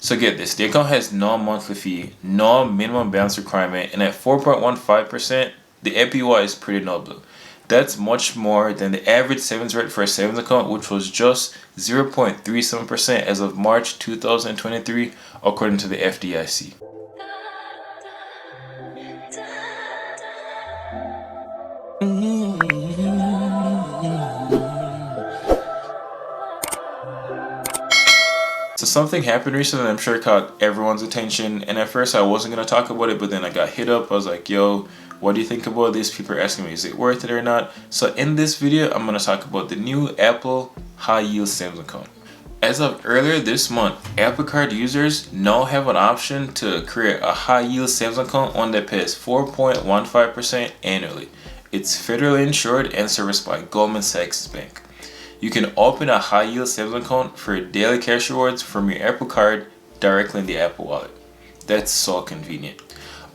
So get this, the account has no monthly fee, no minimum balance requirement, and at 4.15%, the APY is pretty noble. That's much more than the average savings rate for a savings account, which was just 0.37% as of March 2023, according to the FDIC. So something happened recently that I'm sure caught everyone's attention, and at first I wasn't going to talk about it, but then I got hit up. I was like, yo, what do you think about this? People are asking me, is it worth it or not? So in this video, I'm going to talk about the new Apple high yield savings account. As of earlier this month, Apple Card users now have an option to create a high yield savings account, one that pays 4.15% annually. It's federally insured and serviced by Goldman Sachs Bank. You can open a high yield savings account for daily cash rewards from your Apple Card directly in the Apple Wallet. That's so convenient.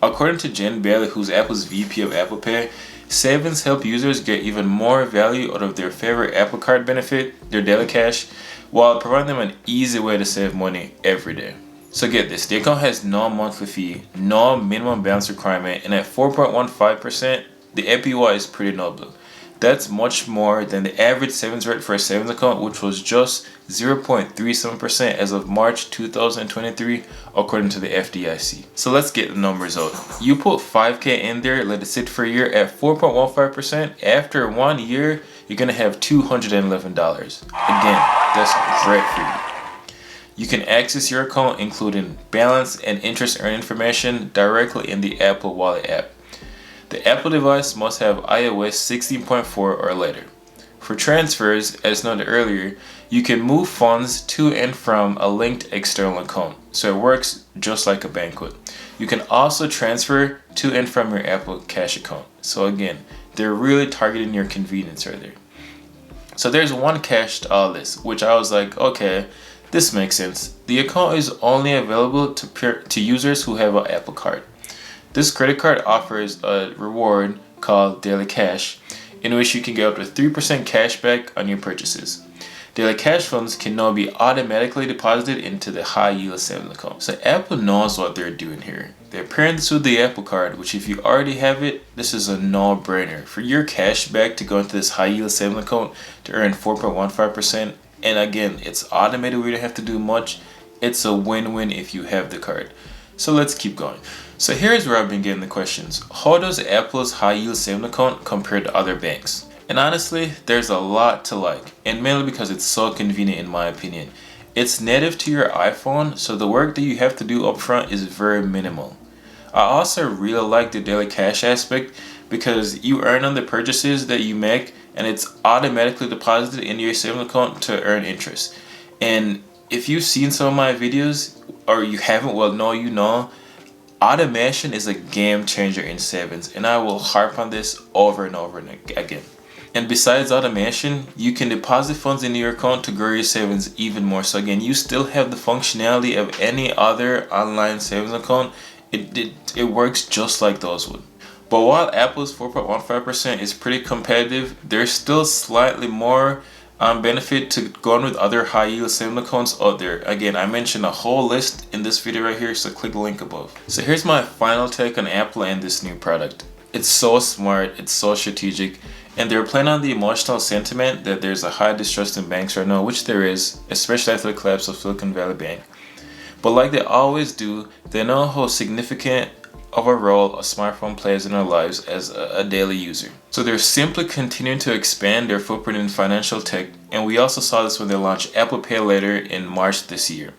According to Jen Bailey, who's Apple's VP of Apple Pay, savings help users get even more value out of their favorite Apple Card benefit, their daily cash, while providing them an easy way to save money every day. So get this, the account has no monthly fee, no minimum balance requirement, and at 4.15%, the APY is pretty noble. That's much more than the average savings rate for a savings account, which was just 0.37% as of March 2023, according to the FDIC. So let's get the numbers out. You put 5K in there, let it sit for a year at 4.15%. After 1 year, you're going to have $211. Again, that's great for you. You can access your account, including balance and interest earned information, directly in the Apple Wallet app. The Apple device must have iOS 16.4 or later. For transfers, as noted earlier, you can move funds to and from a linked external account, so it works just like a bank would. You can also transfer to and from your Apple Cash account. So again, they're really targeting your convenience right there. So there's one catch to all this, which I was like, okay, this makes sense. The account is only available to users who have an Apple Card. This credit card offers a reward called Daily Cash, in which you can get up to 3% cash back on your purchases. Daily Cash funds can now be automatically deposited into the high yield savings account. So Apple knows what they're doing here. They're pairing this with the Apple Card, which if you already have it, this is a no-brainer. For your cash back to go into this high yield savings account to earn 4.15%, and again, it's automated, we don't have to do much. It's a win-win if you have the card. So let's keep going. So here's where I've been getting the questions. How does Apple's high yield savings account compare to other banks? And honestly, there's a lot to like, and mainly because it's so convenient in my opinion. It's native to your iPhone, so the work that you have to do up front is very minimal. I also really like the daily cash aspect because you earn on the purchases that you make, and it's automatically deposited into your savings account to earn interest. And if you've seen some of my videos, or you haven't, well, no, you know, automation is a game changer in savings, and I will harp on this over and over again. And besides automation, you can deposit funds into your account to grow your savings even more. So again, you still have the functionality of any other online savings account. It works just like those would. But while Apple's 4.15% is pretty competitive, there's still slightly more benefit to going with other high yield savings accounts out there. Again, I mentioned a whole list in this video right here, so click the link above. So here's my final take on Apple and this new product. It's so smart, it's so strategic, and they're playing on the emotional sentiment that there's a high distrust in banks right now, which there is, especially after the collapse of Silicon Valley Bank. But like they always do, they know how significant of a role a smartphone plays in our lives as a daily user. So they're simply continuing to expand their footprint in financial tech, and we also saw this when they launched Apple Pay later in March this year.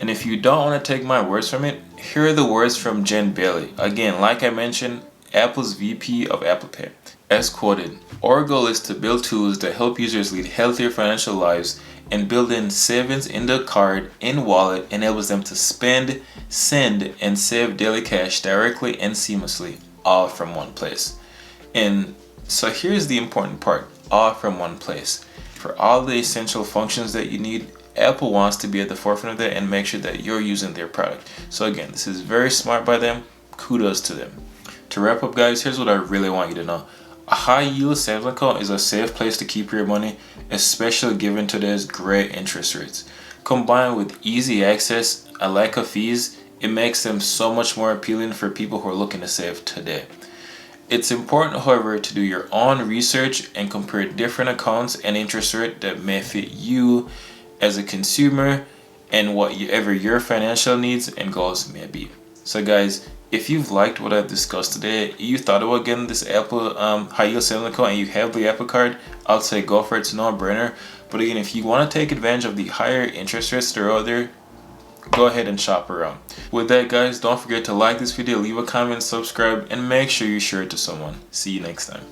And if you don't want to take my words from it, here are the words from Jen Bailey. Again, like I mentioned, Apple's VP of Apple Pay. As quoted, "Our goal is to build tools that help users lead healthier financial lives, and building savings in the card in wallet enables them to spend, send, and save daily cash directly and seamlessly, all from one place." And so here's the important part, all from one place. For all the essential functions that you need, Apple wants to be at the forefront of that and make sure that you're using their product. So again, this is very smart by them. Kudos to them. To wrap up, guys, here's what I really want you to know. A high yield savings account is a safe place to keep your money, especially given today's great interest rates. Combined with easy access, a lack of fees, it makes them so much more appealing for people who are looking to save today. It's important, however, to do your own research and compare different accounts and interest rate that may fit you as a consumer and whatever your financial needs and goals may be. So guys, if you've liked what I've discussed today, you thought about getting this Apple high yield savings account and you have the Apple card, I'll say go for it. It's no brainer. But again, if you want to take advantage of the higher interest rates that are out there, go ahead and shop around. With that guys, don't forget to like this video, leave a comment, subscribe, and make sure you share it to someone. See you next time.